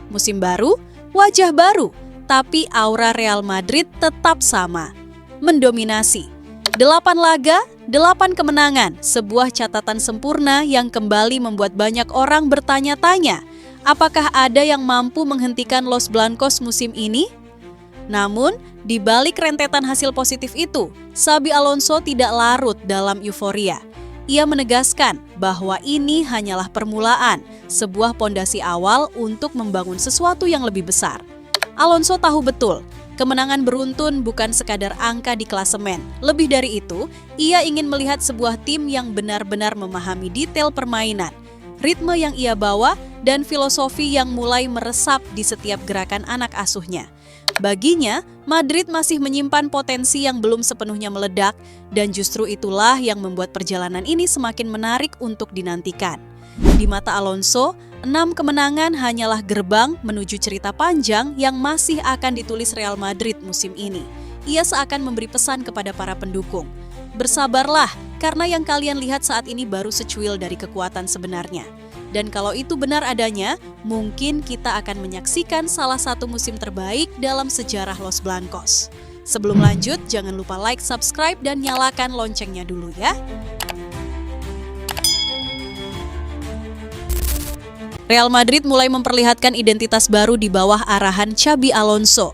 Musim baru, wajah baru, tapi aura Real Madrid tetap sama. Mendominasi. 8 laga, 8 kemenangan, sebuah catatan sempurna yang kembali membuat banyak orang bertanya-tanya, apakah ada yang mampu menghentikan Los Blancos musim ini? Namun, di balik rentetan hasil positif itu, Xabi Alonso tidak larut dalam euforia. Ia menegaskan bahwa ini hanyalah permulaan, sebuah pondasi awal untuk membangun sesuatu yang lebih besar. Alonso tahu betul, kemenangan beruntun bukan sekadar angka di klasemen. Lebih dari itu, ia ingin melihat sebuah tim yang benar-benar memahami detail permainan, ritme yang ia bawa, dan filosofi yang mulai meresap di setiap gerakan anak asuhnya. Baginya, Madrid masih menyimpan potensi yang belum sepenuhnya meledak, dan justru itulah yang membuat perjalanan ini semakin menarik untuk dinantikan. Di mata Alonso, 6 kemenangan hanyalah gerbang menuju cerita panjang yang masih akan ditulis Real Madrid musim ini. Ia seakan memberi pesan kepada para pendukung. Bersabarlah, karena yang kalian lihat saat ini baru secuil dari kekuatan sebenarnya. Dan kalau itu benar adanya, mungkin kita akan menyaksikan salah satu musim terbaik dalam sejarah Los Blancos. Sebelum lanjut, jangan lupa like, subscribe, dan nyalakan loncengnya dulu ya. Real Madrid mulai memperlihatkan identitas baru di bawah arahan Xabi Alonso.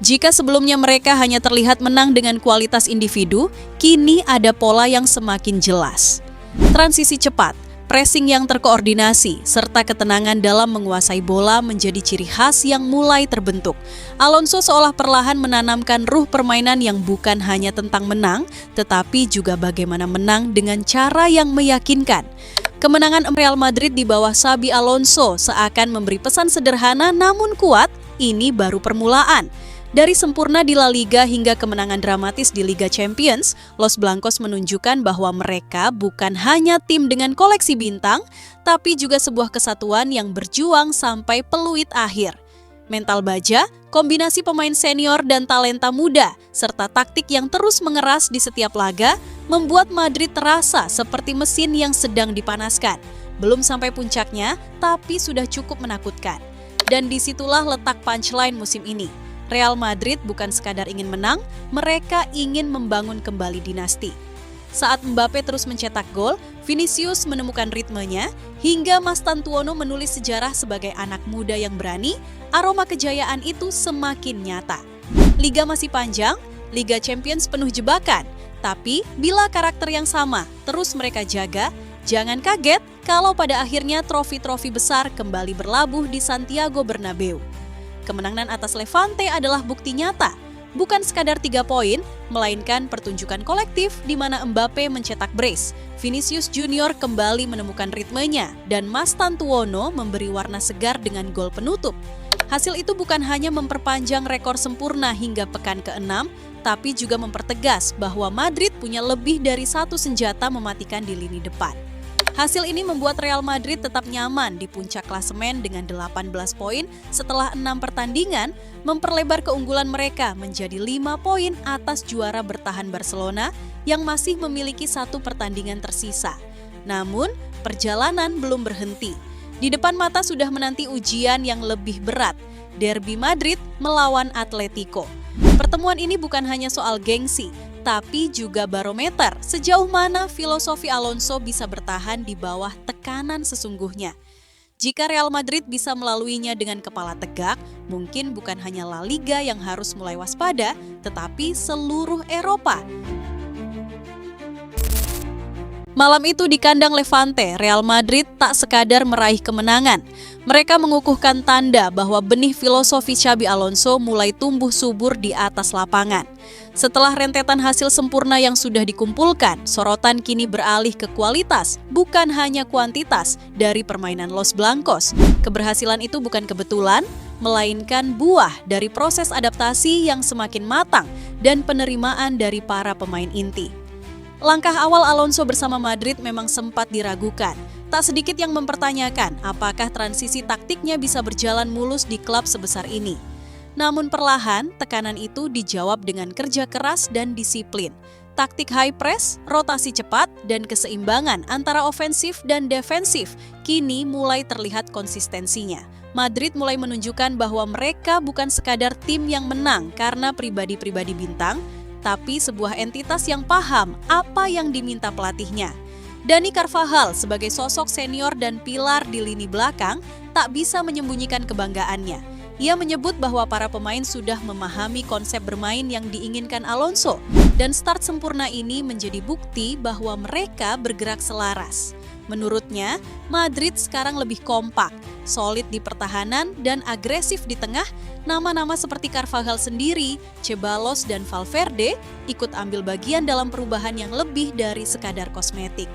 Jika sebelumnya mereka hanya terlihat menang dengan kualitas individu, kini ada pola yang semakin jelas. Transisi cepat, pressing yang terkoordinasi, serta ketenangan dalam menguasai bola menjadi ciri khas yang mulai terbentuk. Alonso seolah perlahan menanamkan ruh permainan yang bukan hanya tentang menang, tetapi juga bagaimana menang dengan cara yang meyakinkan. Kemenangan Real Madrid di bawah Xabi Alonso seakan memberi pesan sederhana namun kuat, ini baru permulaan. Dari sempurna di La Liga hingga kemenangan dramatis di Liga Champions, Los Blancos menunjukkan bahwa mereka bukan hanya tim dengan koleksi bintang, tapi juga sebuah kesatuan yang berjuang sampai peluit akhir. Mental baja, kombinasi pemain senior dan talenta muda, serta taktik yang terus mengeras di setiap laga, membuat Madrid terasa seperti mesin yang sedang dipanaskan. Belum sampai puncaknya, tapi sudah cukup menakutkan. Dan disitulah letak punchline musim ini. Real Madrid bukan sekadar ingin menang, mereka ingin membangun kembali dinasti. Saat Mbappe terus mencetak gol, Vinicius menemukan ritmenya, hingga Mastantuono menulis sejarah sebagai anak muda yang berani, aroma kejayaan itu semakin nyata. Liga masih panjang, Liga Champions penuh jebakan, tapi bila karakter yang sama terus mereka jaga, jangan kaget kalau pada akhirnya trofi-trofi besar kembali berlabuh di Santiago Bernabeu. Kemenangan atas Levante adalah bukti nyata, bukan sekadar 3 poin, melainkan pertunjukan kolektif di mana Mbappe mencetak brace, Vinicius Junior kembali menemukan ritmenya, dan Mastantuono memberi warna segar dengan gol penutup. Hasil itu bukan hanya memperpanjang rekor sempurna hingga pekan ke-6, tapi juga mempertegas bahwa Madrid punya lebih dari satu senjata mematikan di lini depan. Hasil ini membuat Real Madrid tetap nyaman di puncak klasemen dengan 18 poin setelah 6 pertandingan, memperlebar keunggulan mereka menjadi 5 poin atas juara bertahan Barcelona yang masih memiliki 1 pertandingan tersisa. Namun, perjalanan belum berhenti. Di depan mata sudah menanti ujian yang lebih berat, Derby Madrid melawan Atletico. Pertemuan ini bukan hanya soal gengsi, tapi juga barometer sejauh mana filosofi Alonso bisa bertahan di bawah tekanan sesungguhnya. Jika Real Madrid bisa melaluinya dengan kepala tegak, mungkin bukan hanya La Liga yang harus mulai waspada, tetapi seluruh Eropa. Malam itu di kandang Levante, Real Madrid tak sekadar meraih kemenangan. Mereka mengukuhkan tanda bahwa benih filosofi Xabi Alonso mulai tumbuh subur di atas lapangan. Setelah rentetan hasil sempurna yang sudah dikumpulkan, sorotan kini beralih ke kualitas, bukan hanya kuantitas dari permainan Los Blancos. Keberhasilan itu bukan kebetulan, melainkan buah dari proses adaptasi yang semakin matang dan penerimaan dari para pemain inti. Langkah awal Alonso bersama Madrid memang sempat diragukan. Tak sedikit yang mempertanyakan apakah transisi taktiknya bisa berjalan mulus di klub sebesar ini. Namun perlahan, tekanan itu dijawab dengan kerja keras dan disiplin. Taktik high press, rotasi cepat, dan keseimbangan antara ofensif dan defensif kini mulai terlihat konsistensinya. Madrid mulai menunjukkan bahwa mereka bukan sekadar tim yang menang karena pribadi-pribadi bintang, tapi sebuah entitas yang paham apa yang diminta pelatihnya. Dani Carvajal sebagai sosok senior dan pilar di lini belakang tak bisa menyembunyikan kebanggaannya. Ia menyebut bahwa para pemain sudah memahami konsep bermain yang diinginkan Alonso, dan start sempurna ini menjadi bukti bahwa mereka bergerak selaras. Menurutnya, Madrid sekarang lebih kompak, solid di pertahanan dan agresif di tengah. Nama-nama seperti Carvajal sendiri, Ceballos dan Valverde ikut ambil bagian dalam perubahan yang lebih dari sekadar kosmetik.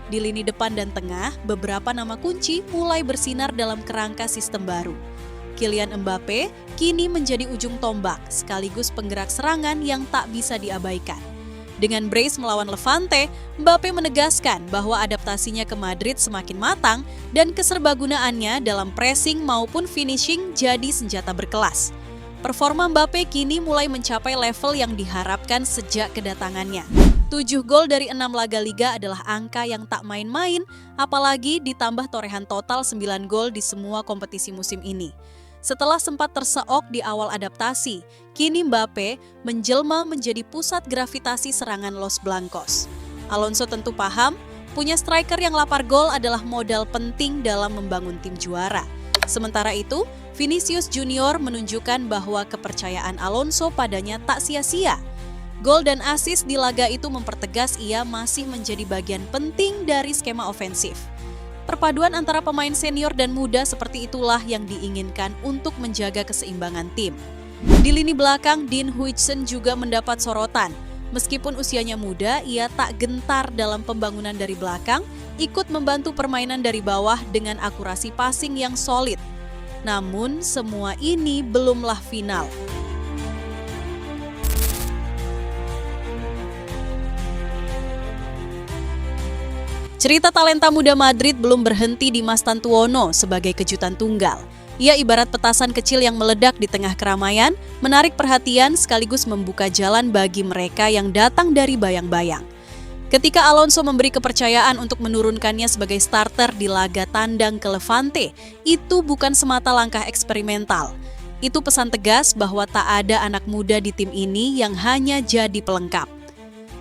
Di lini depan dan tengah, beberapa nama kunci mulai bersinar dalam kerangka sistem baru. Kylian Mbappe kini menjadi ujung tombak sekaligus penggerak serangan yang tak bisa diabaikan. Dengan brace melawan Levante, Mbappe menegaskan bahwa adaptasinya ke Madrid semakin matang dan keserbagunaannya dalam pressing maupun finishing jadi senjata berkelas. Performa Mbappe kini mulai mencapai level yang diharapkan sejak kedatangannya. 7 gol dari 6 laga liga adalah angka yang tak main-main, apalagi ditambah torehan total 9 gol di semua kompetisi musim ini. Setelah sempat terseok di awal adaptasi, kini Mbappe menjelma menjadi pusat gravitasi serangan Los Blancos. Alonso tentu paham, punya striker yang lapar gol adalah modal penting dalam membangun tim juara. Sementara itu, Vinicius Junior menunjukkan bahwa kepercayaan Alonso padanya tak sia-sia. Gol dan assist di laga itu mempertegas ia masih menjadi bagian penting dari skema ofensif. Perpaduan antara pemain senior dan muda seperti itulah yang diinginkan untuk menjaga keseimbangan tim. Di lini belakang, Dean Huijsen juga mendapat sorotan. Meskipun usianya muda, ia tak gentar dalam pembangunan dari belakang, ikut membantu permainan dari bawah dengan akurasi passing yang solid. Namun, semua ini belumlah final. Cerita talenta muda Madrid belum berhenti di Mastantuono sebagai kejutan tunggal. Ia ibarat petasan kecil yang meledak di tengah keramaian, menarik perhatian sekaligus membuka jalan bagi mereka yang datang dari bayang-bayang. Ketika Alonso memberi kepercayaan untuk menurunkannya sebagai starter di laga tandang ke Levante, itu bukan semata langkah eksperimental. Itu pesan tegas bahwa tak ada anak muda di tim ini yang hanya jadi pelengkap.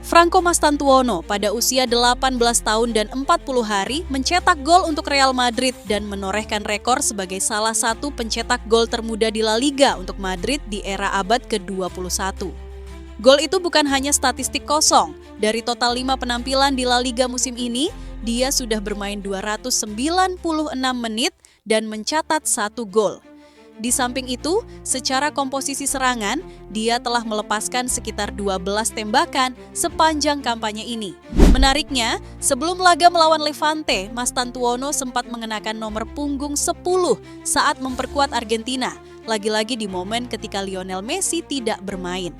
Franco Mastantuono pada usia 18 tahun dan 40 hari mencetak gol untuk Real Madrid dan menorehkan rekor sebagai salah satu pencetak gol termuda di La Liga untuk Madrid di era abad ke-21. Gol itu bukan hanya statistik kosong. Dari total 5 penampilan di La Liga musim ini, dia sudah bermain 296 menit dan mencatat 1 gol. Di samping itu, secara komposisi serangan, dia telah melepaskan sekitar 12 tembakan sepanjang kampanye ini. Menariknya, sebelum laga melawan Levante, Mastantuono sempat mengenakan nomor punggung 10 saat memperkuat Argentina, lagi-lagi di momen ketika Lionel Messi tidak bermain.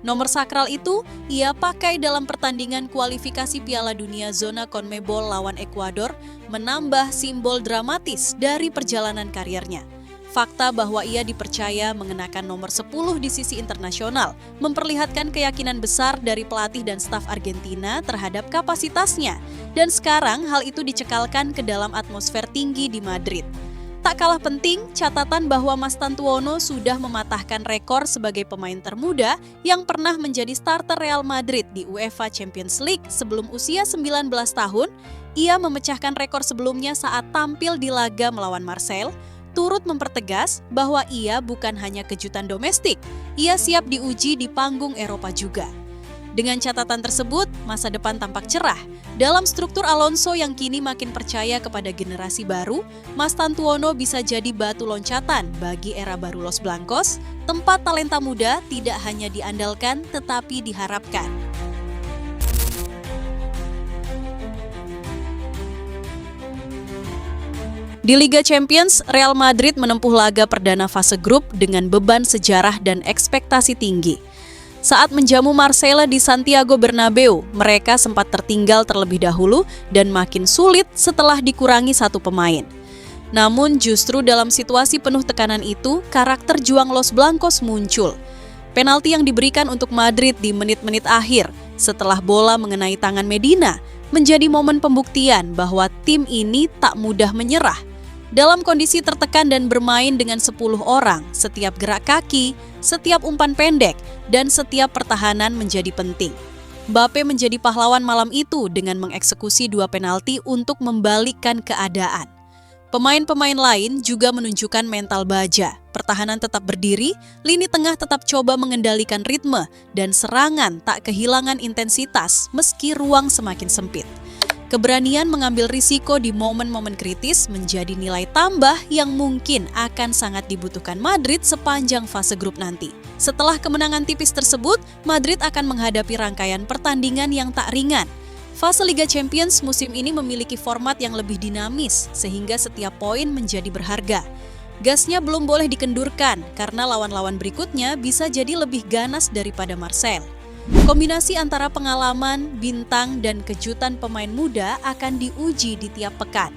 Nomor sakral itu ia pakai dalam pertandingan kualifikasi Piala Dunia zona CONMEBOL lawan Ekuador, menambah simbol dramatis dari perjalanan karirnya. Fakta bahwa ia dipercaya mengenakan nomor 10 di sisi internasional memperlihatkan keyakinan besar dari pelatih dan staf Argentina terhadap kapasitasnya. Dan sekarang hal itu dicekalkan ke dalam atmosfer tinggi di Madrid. Tak kalah penting, catatan bahwa Mastantuono sudah mematahkan rekor sebagai pemain termuda yang pernah menjadi starter Real Madrid di UEFA Champions League sebelum usia 19 tahun. Ia memecahkan rekor sebelumnya saat tampil di laga melawan Marseille, turut mempertegas bahwa ia bukan hanya kejutan domestik, ia siap diuji di panggung Eropa juga. Dengan catatan tersebut, masa depan tampak cerah. Dalam struktur Alonso yang kini makin percaya kepada generasi baru, Mastantuono bisa jadi batu loncatan bagi era baru Los Blancos, tempat talenta muda tidak hanya diandalkan tetapi diharapkan. Di Liga Champions, Real Madrid menempuh laga perdana fase grup dengan beban sejarah dan ekspektasi tinggi. Saat menjamu Marseille di Santiago Bernabeu, mereka sempat tertinggal terlebih dahulu dan makin sulit setelah dikurangi 1 pemain. Namun justru dalam situasi penuh tekanan itu, karakter juang Los Blancos muncul. Penalti yang diberikan untuk Madrid di menit-menit akhir setelah bola mengenai tangan Medina menjadi momen pembuktian bahwa tim ini tak mudah menyerah. Dalam kondisi tertekan dan bermain dengan 10 orang, setiap gerak kaki, setiap umpan pendek, dan setiap pertahanan menjadi penting. Mbappe menjadi pahlawan malam itu dengan mengeksekusi 2 penalti untuk membalikkan keadaan. Pemain-pemain lain juga menunjukkan mental baja. Pertahanan tetap berdiri, lini tengah tetap coba mengendalikan ritme, dan serangan tak kehilangan intensitas meski ruang semakin sempit. Keberanian mengambil risiko di momen-momen kritis menjadi nilai tambah yang mungkin akan sangat dibutuhkan Madrid sepanjang fase grup nanti. Setelah kemenangan tipis tersebut, Madrid akan menghadapi rangkaian pertandingan yang tak ringan. Fase Liga Champions musim ini memiliki format yang lebih dinamis, sehingga setiap poin menjadi berharga. Gasnya belum boleh dikendurkan, karena lawan-lawan berikutnya bisa jadi lebih ganas daripada Marseille. Kombinasi antara pengalaman, bintang, dan kejutan pemain muda akan diuji di tiap pekan.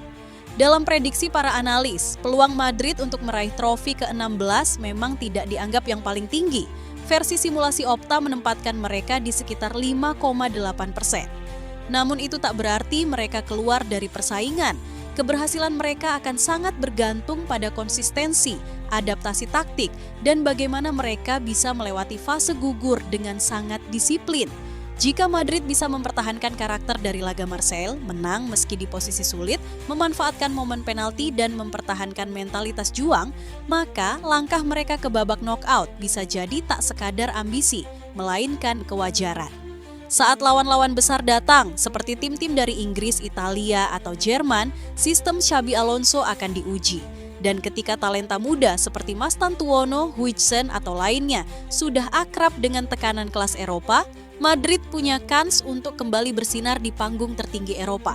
Dalam prediksi para analis, peluang Madrid untuk meraih trofi ke-16 memang tidak dianggap yang paling tinggi. Versi simulasi Opta menempatkan mereka di sekitar 5,8%. Namun itu tak berarti mereka keluar dari persaingan. Keberhasilan mereka akan sangat bergantung pada konsistensi, adaptasi taktik, dan bagaimana mereka bisa melewati fase gugur dengan sangat disiplin. Jika Madrid bisa mempertahankan karakter dari laga Marseille, menang meski di posisi sulit, memanfaatkan momen penalti dan mempertahankan mentalitas juang, maka langkah mereka ke babak knockout bisa jadi tak sekadar ambisi, melainkan kewajaran. Saat lawan-lawan besar datang, seperti tim-tim dari Inggris, Italia, atau Jerman, sistem Xabi Alonso akan diuji. Dan ketika talenta muda seperti Mastantuono, Huijsen, atau lainnya sudah akrab dengan tekanan kelas Eropa, Madrid punya kans untuk kembali bersinar di panggung tertinggi Eropa.